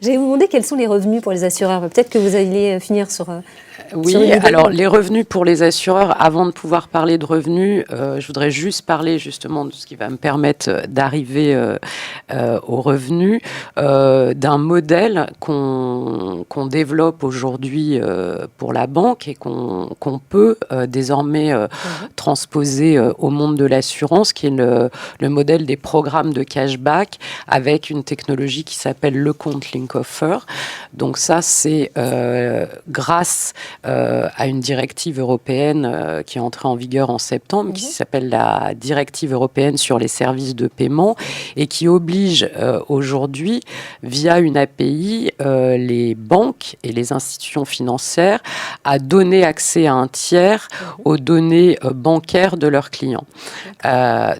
J'allais vous demander quels sont les revenus pour les assureurs. Peut-être que vous alliez finir sur... Oui, alors les revenus pour les assureurs, avant de pouvoir parler de revenus, je voudrais juste parler justement de ce qui va me permettre d'arriver aux revenus, d'un modèle qu'on développe aujourd'hui pour la banque et qu'on peut désormais transposer au monde de l'assurance, qui est le modèle des programmes de cashback avec une technologie qui s'appelle le compte Link Offer. Donc ça, c'est grâce à une directive européenne qui est entrée en vigueur en septembre, qui s'appelle la directive européenne sur les services de paiement et qui oblige aujourd'hui, via une API, les banques et les institutions financières à donner accès à un tiers aux données bancaires de leurs clients.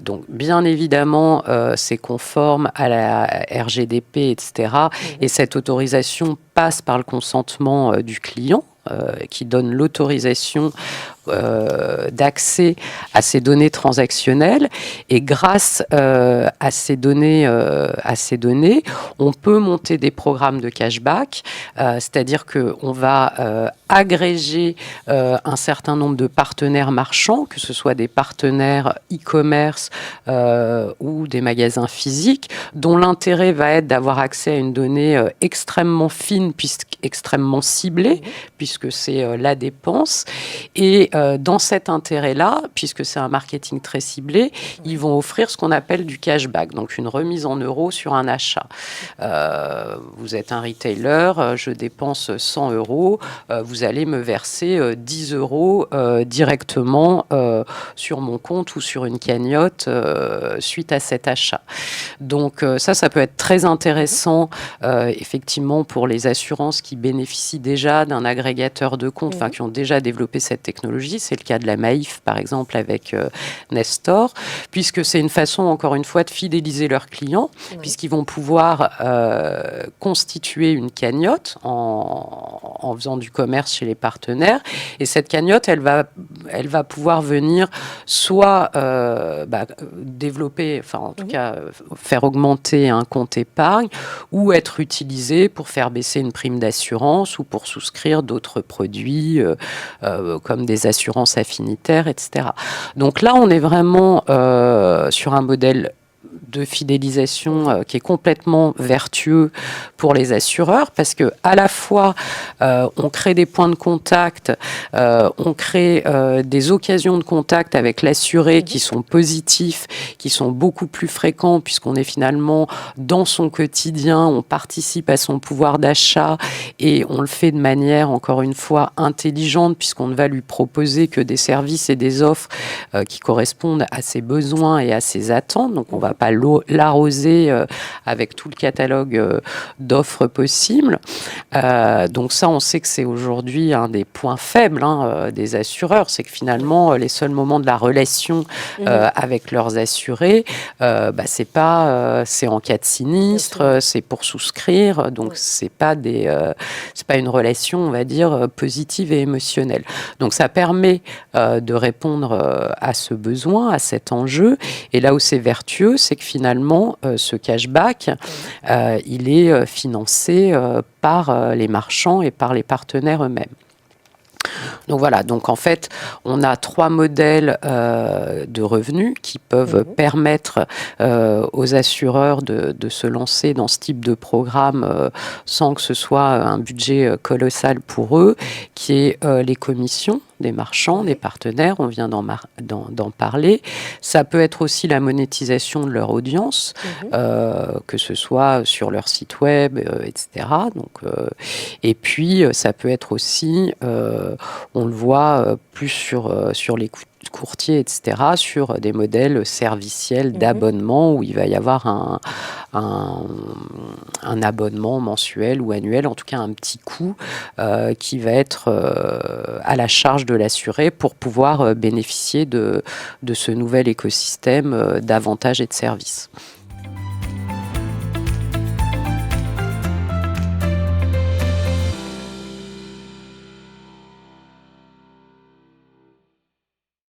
Donc, bien évidemment, c'est conforme à la RGDP, etc. Et cette autorisation passe par le consentement du client, qui donne l'autorisation d'accès à ces données transactionnelles. Et grâce à ces données, on peut monter des programmes de cashback, c'est-à-dire qu'on va agréger un certain nombre de partenaires marchands, que ce soit des partenaires e-commerce ou des magasins physiques, dont l'intérêt va être d'avoir accès à une donnée extrêmement fine, extrêmement ciblée, puisque c'est la dépense. Et dans cet intérêt-là, puisque c'est un marketing très ciblé, ils vont offrir ce qu'on appelle du cashback, donc une remise en euros sur un achat. Vous êtes un retailer, je dépense 100 euros, vous allez me verser 10 euros directement sur mon compte ou sur une cagnotte suite à cet achat. Donc ça peut être très intéressant effectivement pour les assurances qui bénéficient déjà d'un agrégateur de comptes, qui ont déjà développé cette technologie. C'est le cas de la Maïf, par exemple, avec Nestor, puisque c'est une façon, encore une fois, de fidéliser leurs clients, puisqu'ils vont pouvoir constituer une cagnotte en faisant du commerce chez les partenaires. Et cette cagnotte, elle va pouvoir venir soit développer, enfin en tout cas faire augmenter un compte épargne, ou être utilisée pour faire baisser une prime d'assurance ou pour souscrire d'autres produits comme des assurances affinitaires, etc. Donc là, on est vraiment sur un modèle de fidélisation qui est complètement vertueux pour les assureurs, parce que à la fois on crée des points de contact, on crée des occasions de contact avec l'assuré qui sont positifs, qui sont beaucoup plus fréquents, puisqu'on est finalement dans son quotidien, on participe à son pouvoir d'achat et on le fait de manière, encore une fois, intelligente, puisqu'on ne va lui proposer que des services et des offres qui correspondent à ses besoins et à ses attentes. Donc on ne va pas l'arroser avec tout le catalogue d'offres possibles. Donc ça, on sait que c'est aujourd'hui un des points faibles des assureurs, c'est que finalement, les seuls moments de la relation avec leurs assurés, c'est en cas de sinistre, c'est pour souscrire, donc c'est pas une relation, on va dire, positive et émotionnelle. Donc ça permet de répondre à ce besoin, à cet enjeu, et là où c'est vertueux, c'est que finalement, ce cashback, il est financé par les marchands et par les partenaires eux-mêmes. Donc voilà, donc en fait, on a 3 modèles de revenus qui peuvent permettre aux assureurs de se lancer dans ce type de programme sans que ce soit un budget colossal pour eux, qui est les commissions des marchands, des partenaires, on vient d'en parler. Ça peut être aussi la monétisation de leur audience, que ce soit sur leur site web, etc. Donc, et puis, ça peut être aussi, on le voit plus sur les courtiers, etc., sur des modèles serviciels d'abonnement où il va y avoir un abonnement mensuel ou annuel, en tout cas un petit coût qui va être à la charge de l'assuré pour pouvoir bénéficier de ce nouvel écosystème d'avantages et de services.